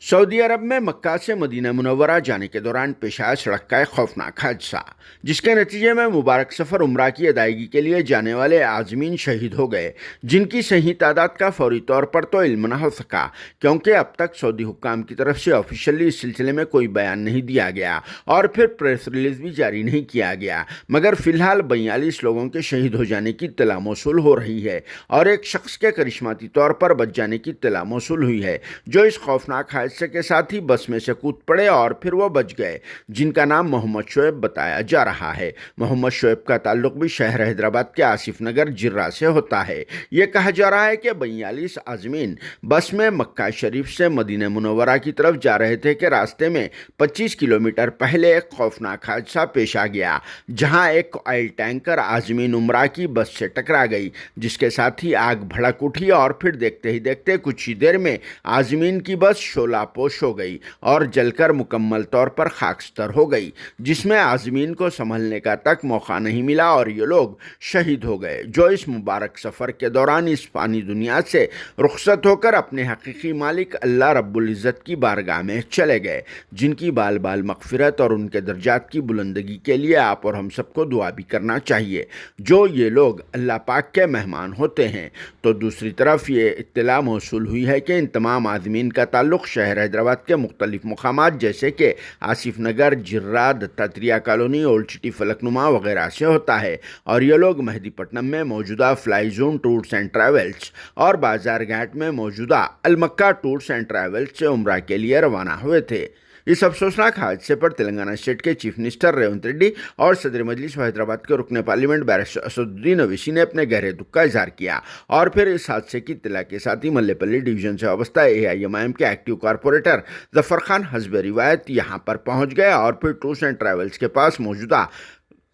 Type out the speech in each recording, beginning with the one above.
Saudi अरब में मक्का से Medina Munawwara जाने के दौरान पेश आया सड़क का एक खौफनाक हादसा, जिसके नतीजे में मुबारक सफ़र उम्रा की अदायगी के लिए जाने वाले आज़मीन शहीद हो गए, जिनकी सही तादाद का फौरी तौर पर तो इल्म न हो सका, क्योंकि अब तक सऊदी हुक्काम की तरफ से ऑफिशियली इस सिलसिले में कोई बयान नहीं दिया गया और फिर प्रेस रिलीज भी जारी नहीं किया गया। मगर फिलहाल 42 लोगों के शहीद हो जाने की इत्तला मौसूल हो रही है और एक शख्स के करिश्माती तौर पर बच जाने की इत्तला मौसूल हुई है, जो इस खौफनाक हादसे के साथ ही बस में से कूद पड़े और फिर वो बच गए, जिनका नाम मोहम्मद शोएब बताया जा रहा है। मोहम्मद शोएब का ताल्लुक भी शहर हैदराबाद के आसिफ नगर जिर्रा से होता है। ये कहा जा रहा है कि 42 आज़मीन बस में मक्का शरीफ से मदीना मुनव्वरा की तरफ जा रहे थे कि रास्ते में 25 किलोमीटर पहले एक खौफनाक हादसा पेश आ गया, जहां एक ऑयल टैंकर आज़मीन उम्रा की बस से टकरा गई, जिसके साथ ही आग भड़क उठी और फिर देखते ही देखते कुछ ही देर में आज़मीन की बस शोलापोश हो गई और जलकर मुकम्मल तौर पर खाकस्तर हो गई, जिसमें आज़मीन को संभलने का तक मौका नहीं मिला और ये लोग शहीद हो गए, जो इस मुबारक सफ़र के दौरान इस फ़ानी दुनिया से रुखसत होकर अपने हकीकी मालिक अल्लाह रब्बुल इज़्ज़त की बारगाह में चले गए, जिनकी बाल बाल मग़फ़िरत और उनके दर्जात की बुलंदगी के लिए आप और हम सबको दुआ भी करना चाहिए, जो ये लोग अल्लाह पाक के मेहमान होते हैं। तो दूसरी तरफ ये इत्तला मौसूल हुई है कि इन तमाम आज़मीन का ताल्लुक़ शहर हैदराबाद के मुख्तलिफ मुकामात जैसे कि Asif Nagar, Jirra, Dattatreya colony, old city, Falaknuma वगैरह से होता है और ये लोग मेहदीपट्टनम में मौजूदा fly zone tours and travels और बाजार घाट में मौजूदा अलमक्का टूर्स एंड ट्रैवल्स से उम्रा के लिए रवाना हुए थे। इस अफसोसनाक हादसे पर तेलंगाना स्टेट के चीफ मिनिस्टर रेवंत रेड्डी और सदर मजलिस हैदराबाद के रुकने पार्लियामेंट बैरिस्टर असदुद्दीन ओवैसी ने अपने गहरे दुख का इजहार किया और फिर इस हादसे की इत्तला के साथ ही मल्लेपल्ली डिवीजन से वाबस्ता AIMIM के एक्टिव कॉरपोरेटर जफर खान हस्ब रिवायत यहाँ पर पहुँच गए और फिर टूर्स एंड ट्रैवल्स के पास मौजूदा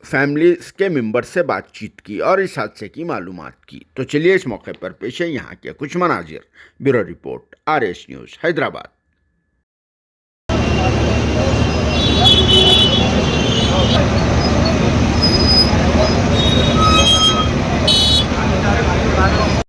फैमिलीज के मेंबर से बातचीत की और इस हादसे की मालूमात की। तो चलिए इस मौके पर पेश है यहाँ के कुछ मनाजिर। Bureau report, RS news, Hyderabad.